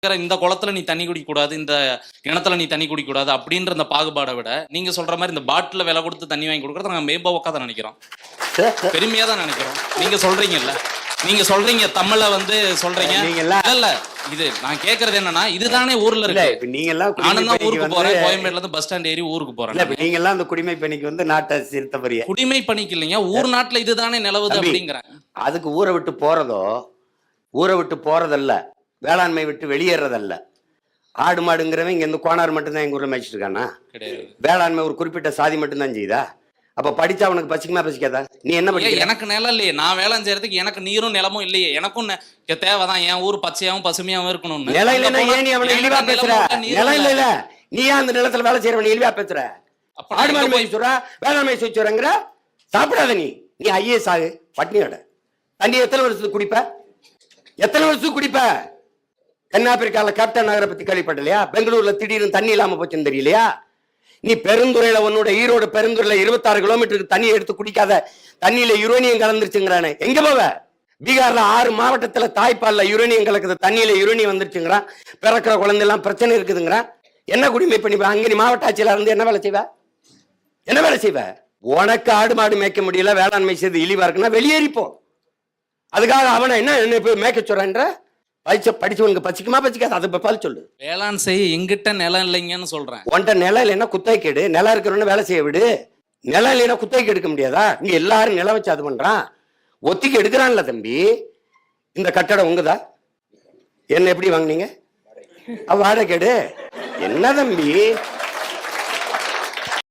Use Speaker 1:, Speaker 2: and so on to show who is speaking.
Speaker 1: இந்த குளத்துல நீ தண்ணி குடிக்க கூடாது, இந்த கிணத்துல நீ தண்ணி குடிக்க கூடாது அப்படின்ற இந்த பாகுபாடை விட நீங்க சொல்ற மாதிரி இந்த பாட்டில விலை கொடுத்து தண்ணி வாங்கி கொடுக்கறத நாங்க மேம்போக்கா தான் நினைக்கிறோம், பெருமையா தான் நினைக்கிறோம். நீங்க சொல்றீங்கல்ல, நீங்க சொல்றீங்க தமிழ வந்து சொல்றீங்க இல்ல. இது நான் கேக்குறது என்னன்னா, இதுதானே ஊர்ல இருக்கு.
Speaker 2: நீங்க எல்லாம்
Speaker 1: நானும் தான் ஊருக்கு போறேன், கோயம்பேடுல இருந்து பஸ் ஸ்டாண்ட் ஏறி ஊருக்கு போறேன்.
Speaker 2: நீங்க எல்லாம் அந்த குடிமை பணிக்கு வந்து நாட்டை சிறுத்தபடியா
Speaker 1: குடிமை பணிக்கு இல்லைங்க, ஊர் நாட்டுல இதுதானே நிலவுது அப்படிங்கிறேன்.
Speaker 2: அதுக்கு ஊரை விட்டு போறதோ, ஊரை விட்டு போறதல்ல, வேளாண்மை விட்டு வெளியேறதல்ல. ஆடு மாடுங்கிறவன் இங்க இருந்து கோனார் மட்டும்தான் எங்க ஊர்ல மேய்ச்சிட்டு இருக்கானா? வேளாண்மை ஒரு குறிப்பிட்ட சாதி மட்டும்தான் செய்யுதா? அப்ப படிச்சா அவனுக்கு பசிக்குமா பசிக்காதா? நீ என்ன படிக்க?
Speaker 1: எனக்கு நிலம் இல்லையே, நான் வேளாண் செய்யறதுக்கு எனக்கு நீரும் நிலமும் இல்லையே. எனக்கும் தேவைதான் என் ஊர் பச்சையாவும் பசுமையாவும் இருக்கணும்.
Speaker 2: நிலம் இல்லைன்னா ஏன் நீ அவனை இழிவா பேசுற? நிலம் இல்ல, நீ ஏன் அந்த நிலத்துல வேலை செய்யறவன் இழிவா பேசுற? ஆடு மாடு மேய்ச்சுற, வேளாண்மை செய்யறங்கிற, சாப்பிடாத நீ. நீ ஐஏஎஸ் ஆகு, பட்னியோட. தண்ணி எத்தனை வருஷத்துக்கு குடிப்ப? எத்தனை வருஷத்துக்கு குடிப்ப? தென்னாப்பிரிக்கால கேப்டன் நகரை பத்தி கேள்விப்பட்டலையா? பெங்களூர்ல திடீர்னு தண்ணி இல்லாம போச்சுன்னு தெரியலையா? நீ பெருந்துறையில உன்னோட ஈரோடு பெருந்துறையில 26 கிலோமீட்டருக்கு தண்ணி எடுத்து குடிக்காத தண்ணியில யுரேனியம் கலந்துருச்சுங்கிறானே, எங்க போவ? பீகார்ல 6 மாவட்டத்துல தாய்ப்பால்ல யுரேனியம் கலக்குது, தண்ணியில யுரேனியம் வந்துருச்சுங்கிறான். பிறக்கிற குழந்தை எல்லாம் பிரச்சனை இருக்குதுங்கிறான். என்ன குடிமை பண்ணி அங்க நீ மாவட்ட ஆட்சியில இருந்து என்ன வேலை செய்வ? என்ன வேலை செய்வ? உனக்கு ஆடு மாடு மேய்க்க முடியல, வேளாண்மை செய்து இழிவா இருக்குன்னா வெளியேறிப்போ. அதுக்காக அவனை என்ன போய் மேய்க்க சொல்றன்ற? படிச்சவனுக்கு பச்சிக்குமா பச்சிக்காது? அதை பதில் சொல்லு.
Speaker 1: வேளாண் செய்ய எங்கிட்ட நிலம் இல்லைங்கன்னு சொல்றேன்.
Speaker 2: உன்ட்ட நிலம் இல்லைன்னா குத்தகை கேடு. நிலம் இருக்கிறவன வேலை செய்ய விடு. நிலம் இல்லைன்னா குத்தகைக்கு எடுக்க முடியாதா? இங்க எல்லாரும் நிலம் வச்சு அது பண்றான். ஒத்திக்கு எடுக்கிறான்ல தம்பி. இந்த கட்டடம் உங்கதா? என்ன எப்படி வாங்கினீங்க? வாடகை கேடு என்ன தம்பி?